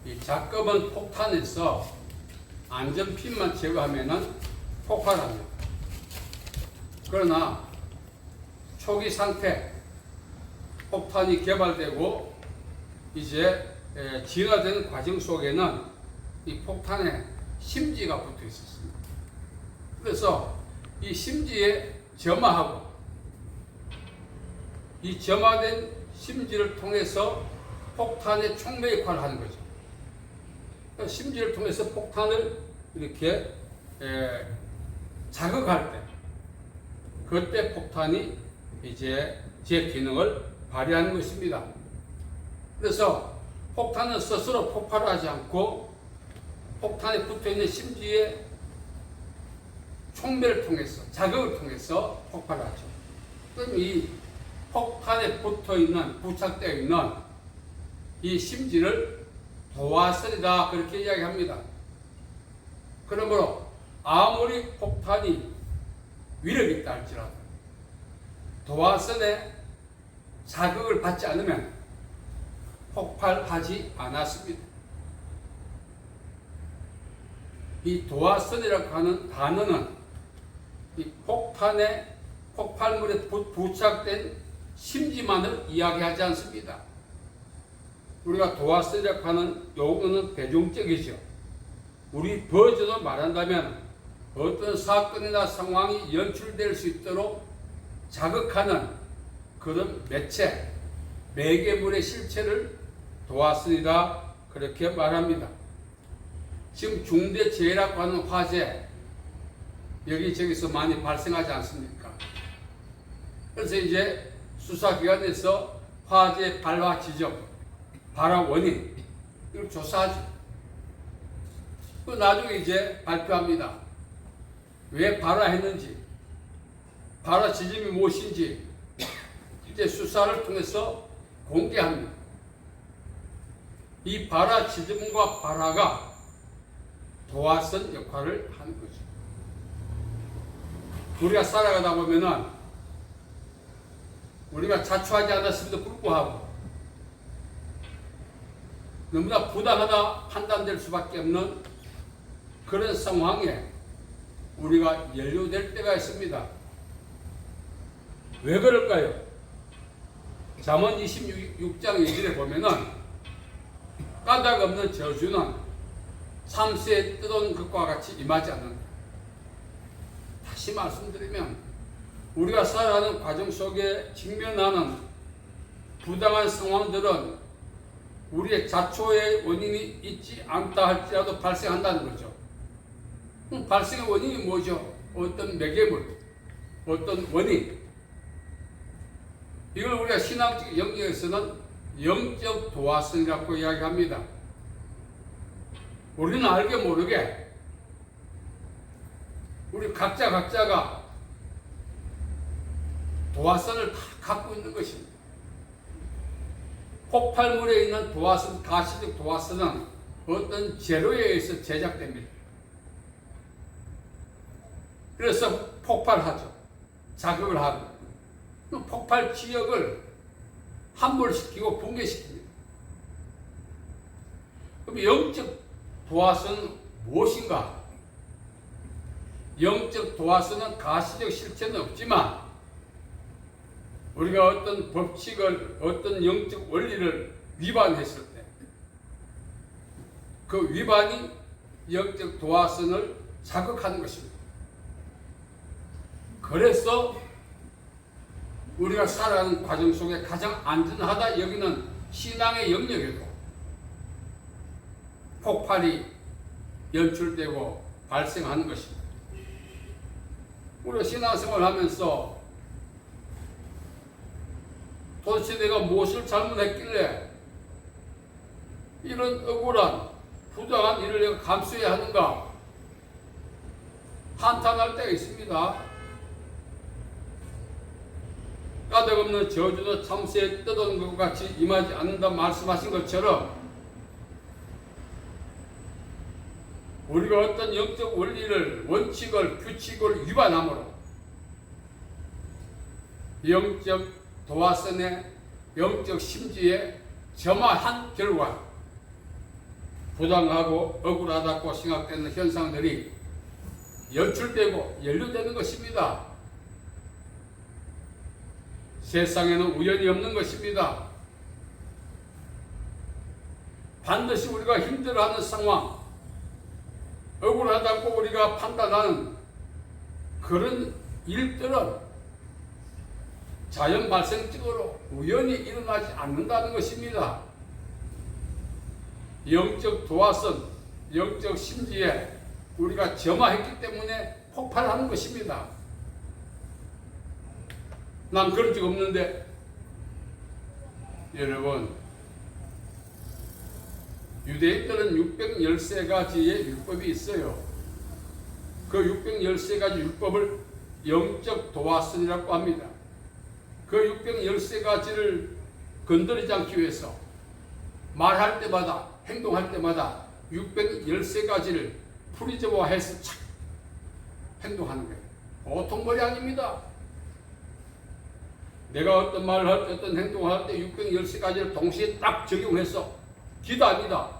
이 작업은 폭탄에서 안전핀만 제거하면은 폭발합니다. 그러나 초기 상태 폭탄이 개발되고 이제 진화되는 과정 속에는 이 폭탄에 심지가 붙어 있었습니다. 그래서 이 심지에 점화하고 이 점화된 심지를 통해서 폭탄의 촉매 역할을 하는 거죠. 심지를 통해서 폭탄을 이렇게 자극할 때 그때 폭탄이 이제 제 기능을 발휘하는 것입니다. 그래서 폭탄은 스스로 폭발하지 않고 폭탄에 붙어있는 심지의 촉매를 통해서 자극을 통해서 폭발하죠. 그럼 이 폭탄에 붙어있는 부착되어 있는 이 심지를 도화선이다 그렇게 이야기합니다. 그러므로 아무리 폭탄이 위력이 있다 할지라도 도화선에 자극을 받지 않으면 폭발하지 않았습니다. 이 도화선이라고 하는 단어는 이 폭탄에 폭발물에 부착된 심지만을 이야기하지 않습니다. 우리가 도화선이라고 하는 용어는 대중적이죠. 우리 버전으로 말한다면 어떤 사건이나 상황이 연출될 수 있도록 자극하는 그런 매체, 매개물의 실체를 도화선이다 그렇게 말합니다. 지금 중대재해라고 하는 화재 여기저기서 많이 발생하지 않습니까? 그래서 이제 수사기관에서 화재 발화 지점, 발화 원인 이걸 조사하죠. 그 나중에 이제 발표합니다. 왜 발화했는지, 발화 지점이 무엇인지 이제 수사를 통해서 공개합니다. 이 발화 지점과 발화가 도화선 역할을 하는 거죠. 우리가 살아가다 보면은 우리가 자초하지 않았음에도 불구하고 너무나 부당하다 판단될 수밖에 없는 그런 상황에 우리가 연루될 때가 있습니다. 왜 그럴까요? 잠언 26장 2절에 보면은 까닭 없는 저주는 참새에 뜯어온 것과 같이 임하지 않는다. 다시 말씀드리면 우리가 살아가는 과정 속에 직면하는 부당한 상황들은 우리의 자초의 원인이 있지 않다 할지라도 발생한다는 거죠. 그럼 발생의 원인이 뭐죠? 어떤 매개물, 어떤 원인. 이걸 우리가 신앙적 영역에서는 영적 도화선이라고 이야기합니다. 우리는 알게 모르게 우리 각자가 도화선을 다 갖고 있는 것입니다. 폭발물에 있는 도화선, 가시적 도화선은 어떤 재료에 의해서 제작됩니다. 그래서 폭발하죠. 자극을 하고 폭발 지역을 함몰시키고 붕괴시킵니다. 그럼 영적 도화선은 무엇인가? 영적 도화선은 가시적 실체는 없지만 우리가 어떤 법칙을, 어떤 영적 원리를 위반했을 때 그 위반이 영적 도화선을 자극하는 것입니다. 그래서 우리가 살아가는 과정 속에 가장 안전하다 여기는 신앙의 영역에도 폭발이 연출되고 발생하는 것입니다. 우리가 신앙생활을 하면서 도대체 내가 무엇을 잘못했길래 이런 억울한 부당한 일을 내가 감수해야 하는가 한탄할 때가 있습니다. 까닭 없는 저주도 참새에 뜯어온 것 같이 임하지 않는다 말씀하신 것처럼 우리가 어떤 영적 원리를, 원칙을, 규칙을 위반함으로 영적 도화선의 영적 심지에 점화한 결과 부당하고 억울하다고 생각되는 현상들이 연출되고 연루되는 것입니다. 세상에는 우연이 없는 것입니다. 반드시 우리가 힘들어하는 상황, 억울하다고 우리가 판단하는 그런 일들은 자연 발생적으로 우연히 일어나지 않는다는 것입니다. 영적 도화선, 영적 심지에 우리가 점화했기 때문에 폭발하는 것입니다. 난 그런 적 없는데. 여러분, 유대인들은 613가지의 율법이 있어요. 그 613가지 율법을 영적 도화선이라고 합니다. 그 613가지를 건드리지 않기 위해서 말할 때마다, 행동할 때마다 613가지를 프리저버해서 착 행동하는 거예요. 보통 말이 아닙니다. 내가 어떤 말을 할 때, 어떤 행동을 할 때 613가지를 동시에 딱 적용해서 기도합니다.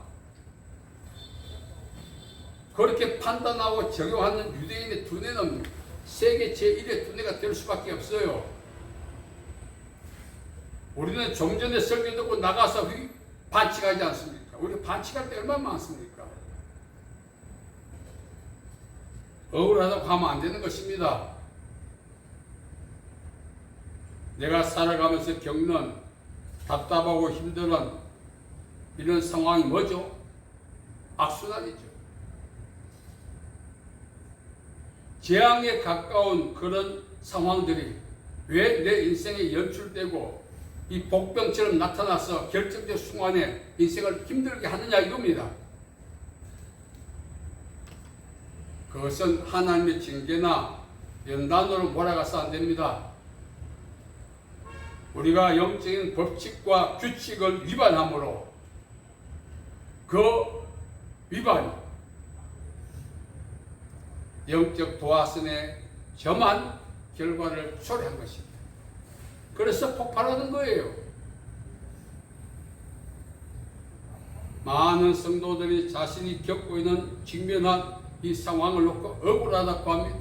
그렇게 판단하고 적용하는 유대인의 두뇌는 세계 제1의 두뇌가 될 수밖에 없어요. 우리는 좀 전에 설교 듣고 나가서 반칙하지 않습니까? 우리 반칙할 때 얼마나 많습니까? 억울하다고 하면 안 되는 것입니다. 내가 살아가면서 겪는 답답하고 힘든 이런 상황이 뭐죠? 악순환이죠. 재앙에 가까운 그런 상황들이 왜 내 인생에 연출되고 이 복병처럼 나타나서 결정적 순간에 인생을 힘들게 하느냐 이겁니다. 그것은 하나님의 징계나 연단으로 몰아가서 안 됩니다. 우리가 영적인 법칙과 규칙을 위반함으로 그 위반이 영적 도화선에 점한 결과를 초래한 것입니다. 그래서 폭발하는 거예요. 많은 성도들이 자신이 겪고 있는 직면한 이 상황을 놓고 억울하다고 합니다.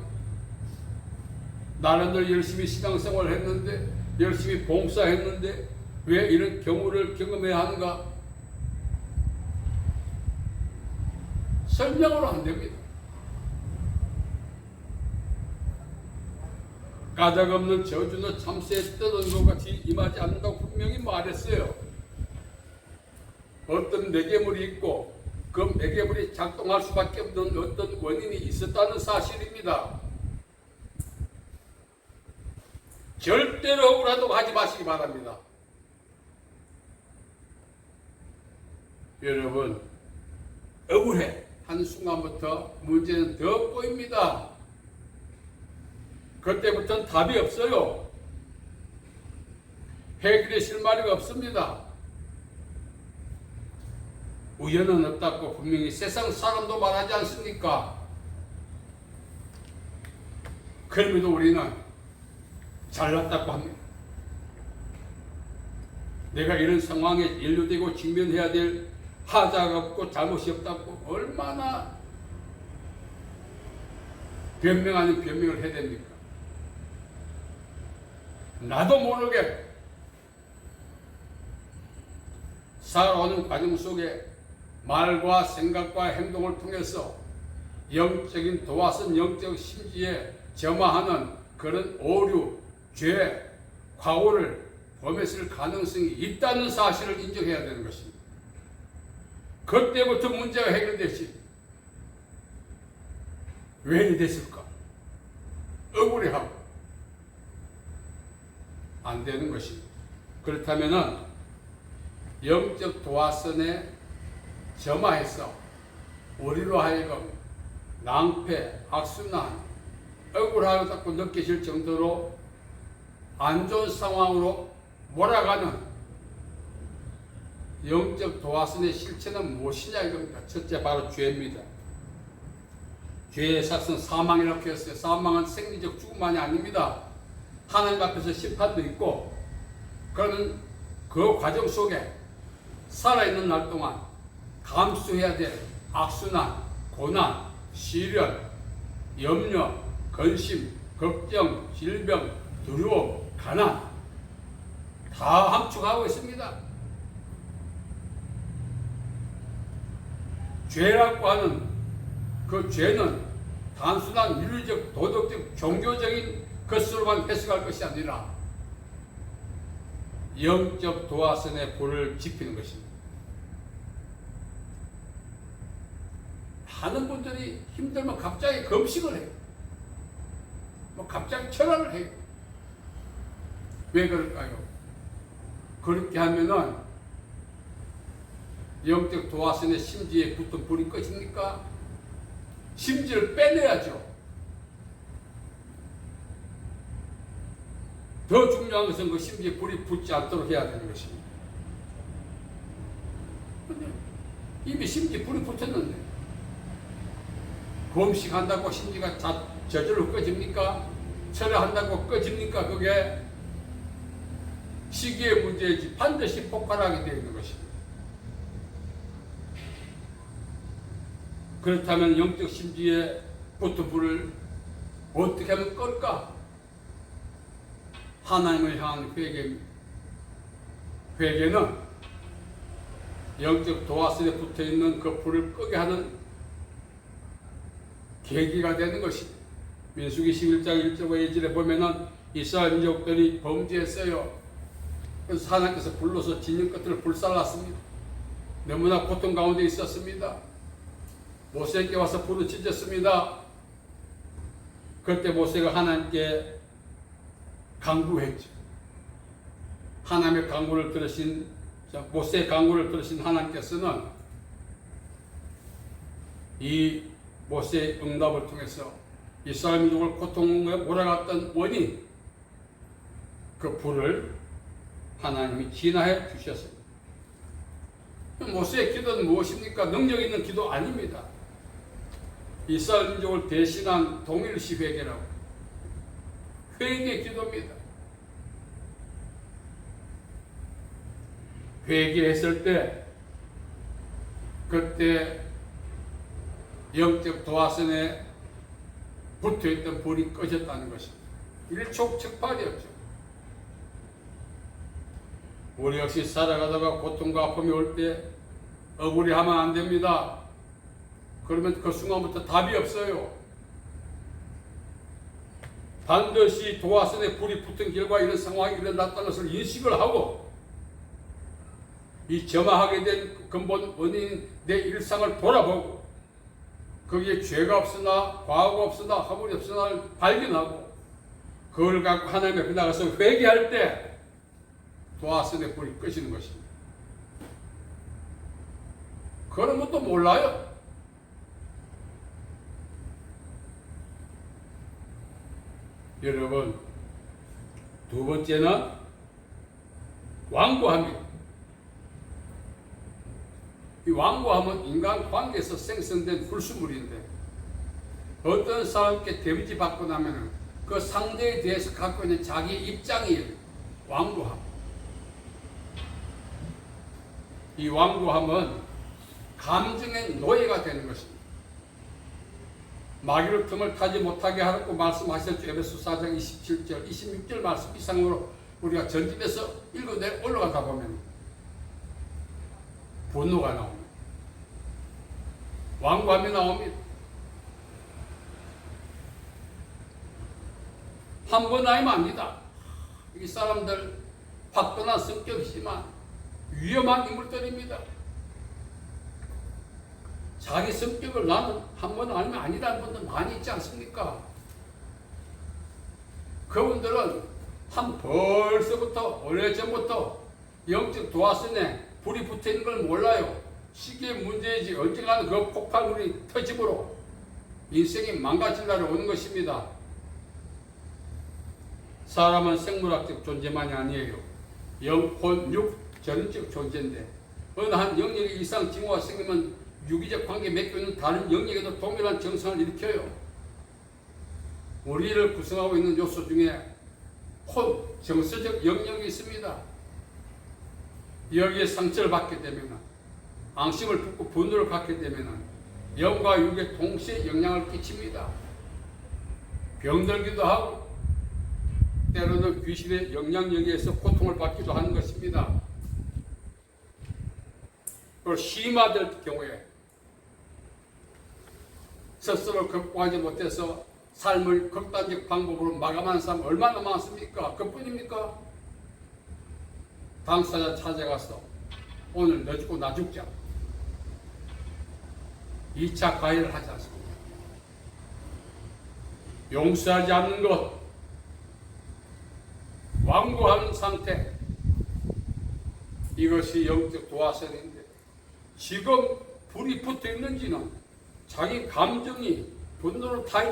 나름대로 열심히 신앙생활을 했는데, 열심히 봉사했는데 왜 이런 경우를 경험해야 하는가? 설명으로 안 됩니다. 까닭없는 저주는 참새에 뜯은 것 같이 임하지 않는다고 분명히 말했어요. 어떤 매개물이 있고 그 매개물이 작동할 수밖에 없는 어떤 원인이 있었다는 사실입니다. 절대로 억울하다고 하지 마시기 바랍니다. 여러분, 억울해 하는 순간부터 문제는 더 꼬입니다. 그때부터는 답이 없어요. 해결의 실마리가 없습니다. 우연은 없다고 분명히 세상 사람도 말하지 않습니까? 그럼에도 우리는 잘났다고 합니다. 내가 이런 상황에 연루되고 직면해야 될 하자가 없고 잘못이 없다고 얼마나 변명 아닌 변명을 해야 됩니까? 나도 모르게 살아오는 과정 속에 말과 생각과 행동을 통해서 영적인 도화선, 영적 심지에 점화하는 그런 오류, 죄, 과오를 범했을 가능성이 있다는 사실을 인정해야 되는 것입니다. 그때부터 문제가 해결되지. 왜 이리 됐을까? 억울해하고 안 되는 것입니다. 그렇다면은 영적 도화선에 점화해서 우리로 하여금 낭패, 악순환, 억울하다고 느끼실 정도로 안 좋은 상황으로 몰아가는 영적 도화선의 실체는 무엇이냐 이겁니다. 첫째 바로 죄입니다. 죄의 삭은 사망이라고 했어요. 사망은 생리적 죽음만이 아닙니다. 하나님 앞에서 심판도 있고, 그러면 그 과정 속에 살아있는 날 동안 감수해야 될 악순환, 고난, 시련, 염려, 근심, 걱정, 질병, 두려움, 가난 다 함축하고 있습니다. 죄라고 하는 그 죄는 단순한 윤리적, 도덕적, 종교적인 것으로만 해석할 것이 아니라 영적 도화선에 불을 지피는 것입니다. 많은 분들이 힘들면 갑자기 금식을 해요. 갑자기 철학을 해요. 왜 그럴까요? 그렇게 하면은 영적 도화선의 심지에 붙은 불이 꺼집니까? 심지를 빼내야죠. 더 중요한 것은 그 심지에 불이 붙지 않도록 해야 되는 것입니다. 근데 이미 심지에 불이 붙었는데 금식한다고 심지가 저절로 꺼집니까? 철회한다고 꺼집니까? 그게 시기의 문제이지 반드시 폭발하게 되어 있는 것입니다. 그렇다면 영적 심지에 붙은 불을 어떻게 하면 끌까? 하나님을 향한 회개입니다. 회개는 영적 도화선에 붙어있는 그 불을 끄게 하는 계기가 되는 것입니다. 민수기 11장 1절과 2절에 보면은 이스라엘 민족들이 범죄했어요. 그래서 하나님께서 불러서 진영 끝을 불살랐습니다. 너무나 고통 가운데 있었습니다. 모세에게 와서 부르짖었습니다. 그때 모세가 하나님께 간구했죠. 하나님의 간구를 들으신, 모세의 간구를 들으신 하나님께서는 이 모세의 응답을 통해서 이스라엘 민족을 고통에 몰아갔던 원인, 그 불을 하나님이 진화해 주셨습니다. 모세의 기도는 무엇입니까? 능력 있는 기도 아닙니다. 이스라엘 민족을 대신한 동일시 회개라고. 회개의 기도입니다. 회개했을 때 그때 영적 도화선에 붙어있던 불이 꺼졌다는 것입니다. 일촉즉발이었죠. 우리 역시 살아가다가 고통과 아픔이 올 때 억울해하면 안 됩니다. 그러면 그 순간부터 답이 없어요. 반드시 도화선에 불이 붙은 결과 이런 상황이 일어났다는 것을 인식을 하고 이 점화하게 된 근본 원인 내 일상을 돌아보고 거기에 죄가 없으나 과오가 없으나 허물이 없으나 발견하고 그걸 갖고 하나님 앞에 나가서 회개할 때 도화선에 불이 꺼지는 것입니다. 그런 것도 몰라요. 여러분, 두 번째는 완고함입니다. 이 완고함은 인간 관계에서 생성된 불순물인데 어떤 사람께 데미지 받고 나면 그 상대에 대해서 갖고 있는 자기 입장이에요. 완고함. 이 완고함은 감정의 노예가 되는 것입니다. 마귀로 틈을 타지 못하게 하라고 말씀하셨죠. 에베소 4장 27절, 26절 말씀 이상으로 우리가 전집에서 읽어내 올라가다 보면 분노가 나옵니다. 완고함이 나옵니다. 한 번 아니면 압니다. 이 사람들 화끈한 성격이지만 위험한 인물들입니다. 자기 성격을 나는 한 번 아니면 아니라는 분들 많이 있지 않습니까? 그분들은 벌써부터 오래전부터 영적 도화선에 불이 붙어있는 걸 몰라요. 시기의 문제이지 언젠가는 그 폭발물이 터짐으로 인생이 망가질 날이 오는 것입니다. 사람은 생물학적 존재만이 아니에요. 영혼, 육, 전적 존재인데 어느 한 영역의 이상 징후가 생기면 유기적 관계 맺고 있는 다른 영역에도 동일한 증상을 일으켜요. 우리를 구성하고 있는 요소 중에 혼, 정서적 영역이 있습니다. 여기에 상처를 받게 되면 앙심을 품고 분노를 갖게 되면 영과 육에 동시에 영향을 끼칩니다. 병들기도 하고 때로는 귀신의 영향력에 의해서 고통을 받기도 하는 것입니다. 그리고 심화될 경우에 스스로 극복하지 못해서 삶을 극단적 방법으로 마감하는 사람 얼마나 많습니까? 그뿐입니까? 당사자 찾아가서 오늘 너 죽고 나 죽자. 2차 가해를 하지 않습니다. 용서하지 않는 것, 완고하는 상태, 이것이 영적 도화선인데 지금 불이 붙어 있는지는 자기 감정이 분노로 차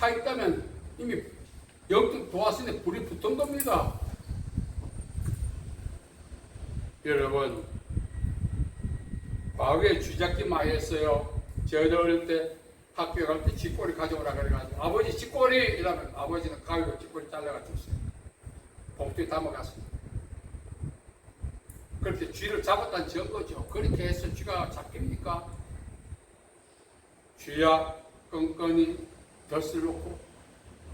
있다면 이미 영적 도화선에 불이 붙은 겁니다. 여러분, 과거에 쥐잡기 많이 했어요. 저희들 어릴 때 학교에 갈 때 쥐꼬리 가져오라 그래가지고 아버지 쥐꼬리 이러면 아버지는 가위로 쥐꼬리 잘라가지고 줬어요. 봉투에 담아갔습니다. 그렇게 쥐를 잡았다는 증거죠. 그렇게 해서 쥐가 잡힙니까? 쥐야 끈끈이 덫을 놓고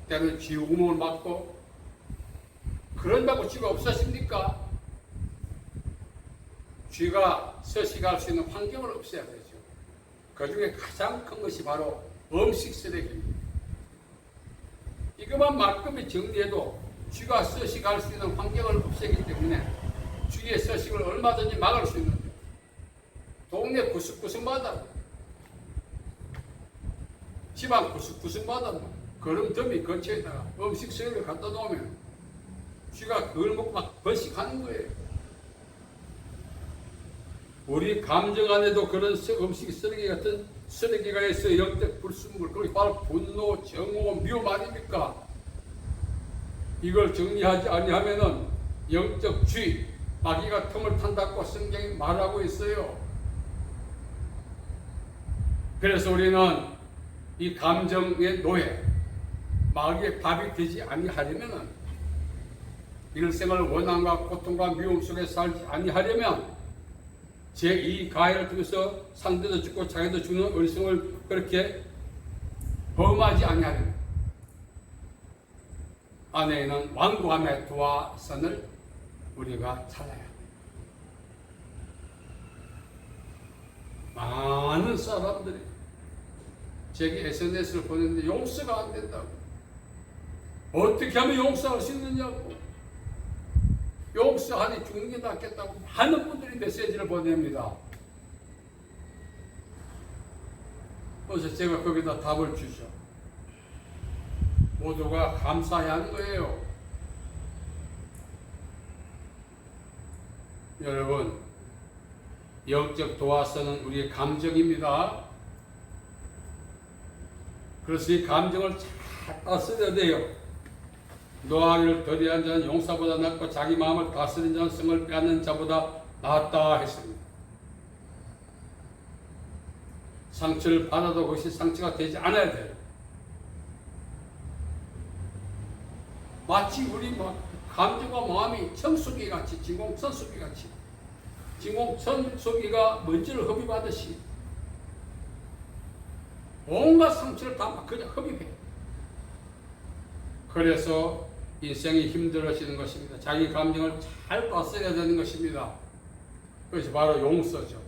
때로는 쥐 우물을 막고 그런다고 쥐가 없어집니까? 쥐가 서식할 수 있는 환경을 없애야 되죠. 그 중에 가장 큰 것이 바로 음식 쓰레기입니다. 이것만 말끔히 정리해도 쥐가 서식할 수 있는 환경을 없애기 때문에 쥐의 서식을 얼마든지 막을 수 있는데 동네 구석구석마다 집안 구석구석마다 거름더미 근처에다가 음식 쓰레기를 갖다 놓으면 쥐가 그걸 먹고 막 번식하는 거예요. 우리 감정 안에도 그런 음식 쓰레기 같은 쓰레기가 있어 영적 불순물, 그게 바로 분노, 정오, 미움 아닙니까? 이걸 정리하지 아니하면은 영적 쥐, 마귀가 틈을 탄다고 성경이 말하고 있어요. 그래서 우리는 이 감정의 노예, 마귀의 밥이 되지 아니하려면은 일생을 원한과 고통과 미움 속에 살지 아니하려면 제2 가해를 통해서 상대도 죽고 자기도 죽는 어리석음을 그렇게 범하지 아니하려면 안에는 완고함의 도화선을 우리가 찾아야 합니다. 많은 사람들이 제게 SNS를 보냈는데 용서가 안 된다고. 어떻게 하면 용서할 수 있느냐고. 용서하니 죽는 게 낫겠다고 많은 분들이 메시지를 보냅니다. 그래서 제가 거기다 답을 주죠. 모두가 감사해야 하는 거예요. 여러분, 영적 도화선은 우리의 감정입니다. 그래서 이 감정을 잘 다스려야 돼요. 노하기를 더디한 자는 용사보다 낫고 자기 마음을 다스린 자는 성을 빼앗는 자보다 낫다 했습니다. 상처를 받아도 그것이 상처가 되지 않아야 돼요. 마치 우리 감정과 마음이 청소기 같이, 진공청소기 같이, 진공청소기가 먼지를 흡입하듯이 온갖 상처를 다 그냥 흡입해. 그래서 인생이 힘들어지는 것입니다. 자기 감정을 잘 다스려야 되는 것입니다. 그것이 바로 용서죠.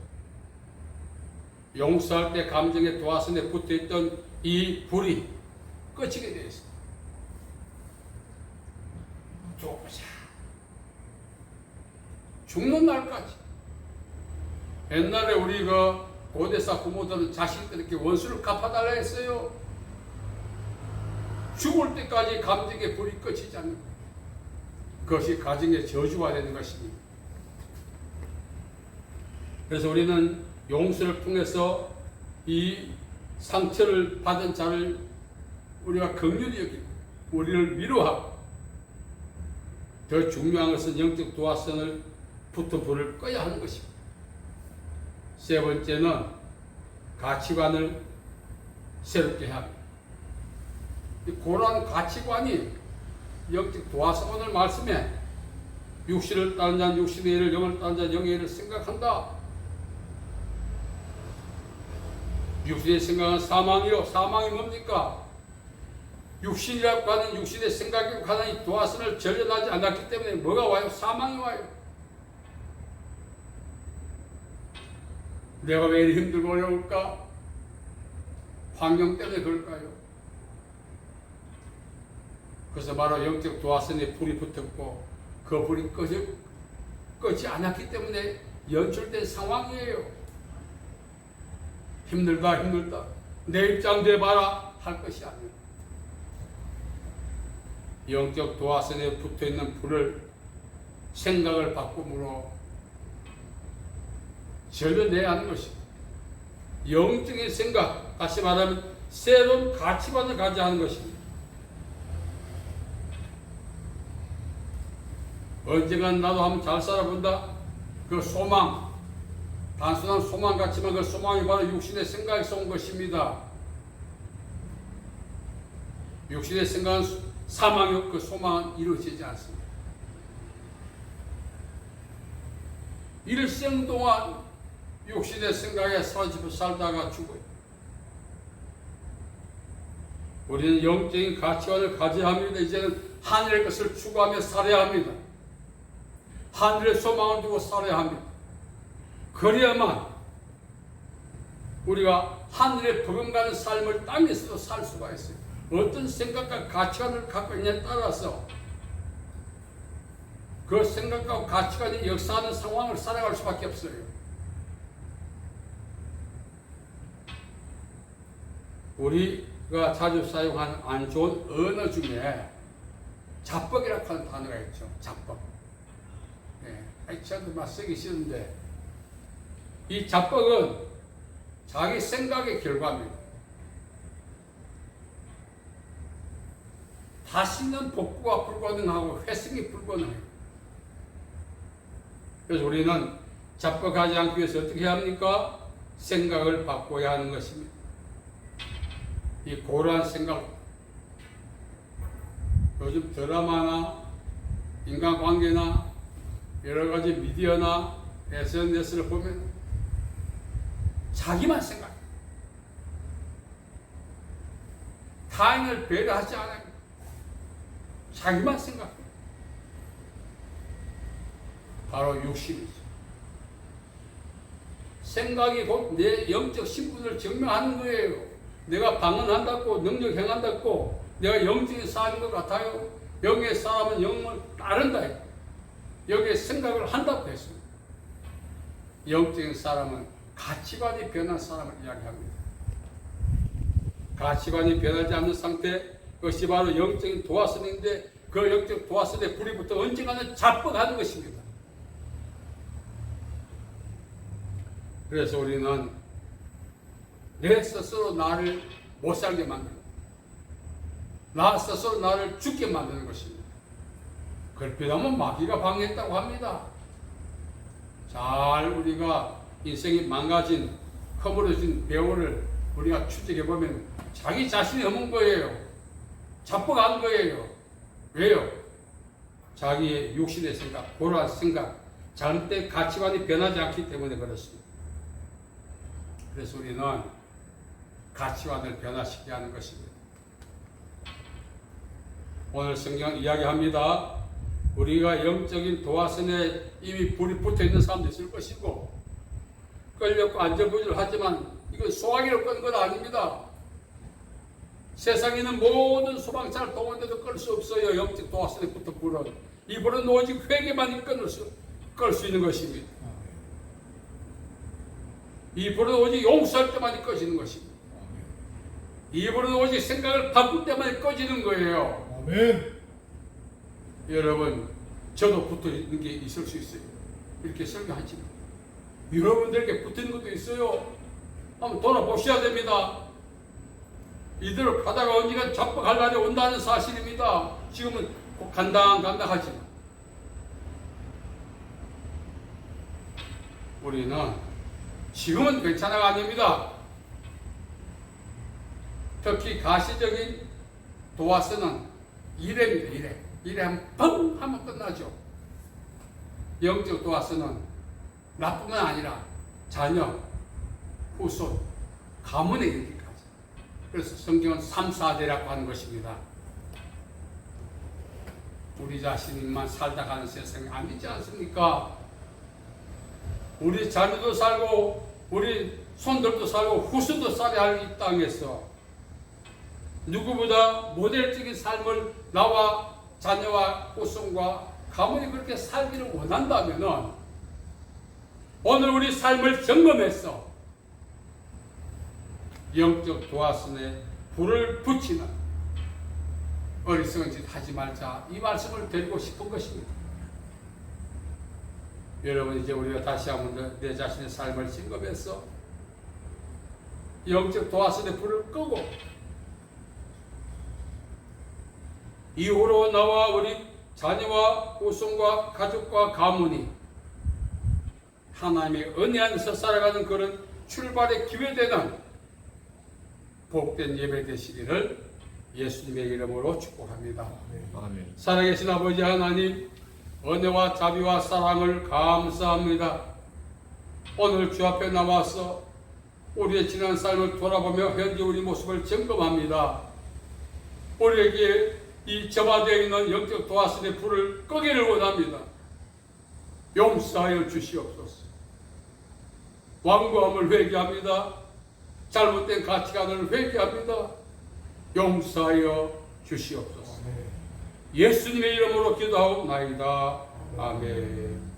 용서할 때 감정의 도화선에 붙어있던 이 불이 꺼지게 되어 있습니다. 죽어보자. 죽는 날까지. 옛날에 우리가 고대사 부모들은 자식들에게 원수를 갚아달라 했어요. 죽을 때까지 감정의 불이 꺼지지 않는 것. 그것이 가정의 저주가 되는 것입니다. 그래서 우리는 용서를 통해서 이 상처를 받은 자를 우리가 긍휼히 여기고 우리를 위로하고 더 중요한 것은 영적 도화선을 붙어 불을 꺼야 하는 것입니다. 세 번째는 가치관을 새롭게 해야 합니다. 그러한 가치관이 영적 도화선 오늘 말씀에 육신을 따른 자는 육신의 일을, 영을 따른 자는 영의 일을 생각한다. 육신의 생각은 사망이요. 사망이 뭡니까? 육신이라고 하는 육신의 생각이라고 하는 이 도화선을 전련하지 않았기 때문에 뭐가 와요? 사망이 와요. 내가 왜 이리 힘들고 어려울까? 환경 때문에 그럴까요? 그래서 바로 영적 도화선에 불이 붙었고 그 불이 꺼지 않았기 때문에 연출된 상황이에요. 힘들다 내 입장 돼봐라 할 것이 아니에요. 영적 도화선에 붙어있는 불을 생각을 바꿈으로 절려내야 하는 것입니다. 영적인 생각, 다시 말하면 새로운 가치관을 가져야 하는 것입니다. 언젠간 나도 한번 잘 살아본다. 그 소망, 단순한 소망 같지만 그 소망이 바로 육신의 생각에서 온 것입니다. 육신의 생각은 사망이고 그 소망은 이루어지지 않습니다. 일생 동안 육신의 생각에 사로잡혀 살다가 죽어요. 우리는 영적인 가치관을 가져야 합니다. 이제는 하늘의 것을 추구하며 살아야 합니다. 하늘의 소망을 두고 살아야 합니다. 그래야만 우리가 하늘의 버금가는 삶을 땅에서도 살 수가 있어요. 어떤 생각과 가치관을 갖고 있냐에 따라서 그 생각과 가치관이 역사하는 상황을 살아갈 수밖에 없어요. 우리가 자주 사용하는 안 좋은 언어 중에 자뻑이라고 하는 단어가 있죠. 자뻑. 저도 막 쓰기 싫은데 이 자뻑은 자기 생각의 결과입니다. 다시는 복구가 불가능하고 회생이 불가능해요. 그래서 우리는 자뻑하지 않기 위해서 어떻게 해야 합니까? 생각을 바꿔야 하는 것입니다. 이 고러한 생각, 요즘 드라마나 인간관계나 여러가지 미디어나 SNS를 보면 자기만 생각해요. 타인을 배려하지 않아요. 자기만 생각해요. 바로 욕심이죠. 생각이 곧 내 영적 신분을 증명하는 거예요. 내가 방언한다고 능력 행한다고 내가 영적인 사람인 것 같아요. 영의 사람은 영을 따른다. 여기에 생각을 한다고 했습니다. 영적인 사람은 가치관이 변한 사람을 이야기합니다. 가치관이 변하지 않는 상태, 그것이 바로 영적인 도화선인데 그 영적 도화선에 불이 붙어 언젠가는 자뻑하는 것입니다. 그래서 우리는 내 스스로 나를 못 살게 만들고 나 스스로 나를 죽게 만드는 것입니다. 그렇게하면 마귀가 방해했다고 합니다. 잘 우리가 인생이 망가진 허물어진 배우를 우리가 추적해보면 자기 자신이 허문 거예요. 자뻑한 거예요. 왜요? 자기의 육신의 생각, 고라한 생각, 잘못된 가치관이 변하지 않기 때문에 그렇습니다. 그래서 우리는 가치관을 변화시켜야 하는 것입니다. 오늘 성경 이야기합니다. 우리가 영적인 도화선에 이미 불이 붙어있는 사람도 있을 것이고 끌렸고 안전부지를 하지만 이건 소화기로 끄는 건 아닙니다. 세상에 있는 모든 소방차를 동원해도 끌 수 없어요. 영적 도화선에 붙은 불은. 이 불은 오직 회개만 끌 수 있는 것입니다. 이 불은 오직 용서할 때만 꺼지는 것입니다. 이 불은 오직 생각을 바꿀 때만 꺼지는 거예요. 아멘. 여러분, 저도 붙어 있는 게 있을 수 있어요. 이렇게 설교하지만 여러분들에게 붙어 있는 것도 있어요. 한번 돌아보셔야 됩니다. 이대로 가다가 언젠가 자뻑할 날이 온다는 사실입니다. 지금은 간당간당하지만 우리는 지금은 괜찮아가 아닙니다. 특히 가시적인 도화선은 이래입니다. 이래 하면 뻥 하면 끝나죠. 영적 도화선은 나뿐만 아니라 자녀, 후손, 가문에 이르기까지. 그래서 성경은 3, 4대라고 하는 것입니다. 우리 자신만 살다 가는 세상이 아니지 않습니까? 우리 자녀도 살고 우리 손들도 살고 후손도 살아야 할 이 땅에서 누구보다 모델적인 삶을 나와 자녀와 후손과 가문이 그렇게 살기를 원한다면 오늘 우리 삶을 점검해서 영적 도화선에 불을 붙이는 어리석은 짓 하지 말자, 이 말씀을 드리고 싶은 것입니다. 여러분, 이제 우리가 다시 한번 내 자신의 삶을 점검해서 영적 도화선에 불을 끄고 이후로 나와 우리 자녀와 후손과 가족과 가문이 하나님의 은혜 안에서 살아가는 그런 출발의 기회되는 복된 예배 되시기를 예수님의 이름으로 축복합니다. 아멘. 살아계신 아버지 하나님, 은혜와 자비와 사랑을 감사합니다. 오늘 주 앞에 나와서 우리의 지난 삶을 돌아보며 현재 우리 모습을 점검합니다. 우리에게 이 점화되어 있는 영적 도화선의 불을 끄기를 원합니다. 용서하여 주시옵소서. 완고함을 회개합니다. 잘못된 가치관을 회개합니다. 용서하여 주시옵소서. 예수님의 이름으로 기도하옵나이다. 아멘.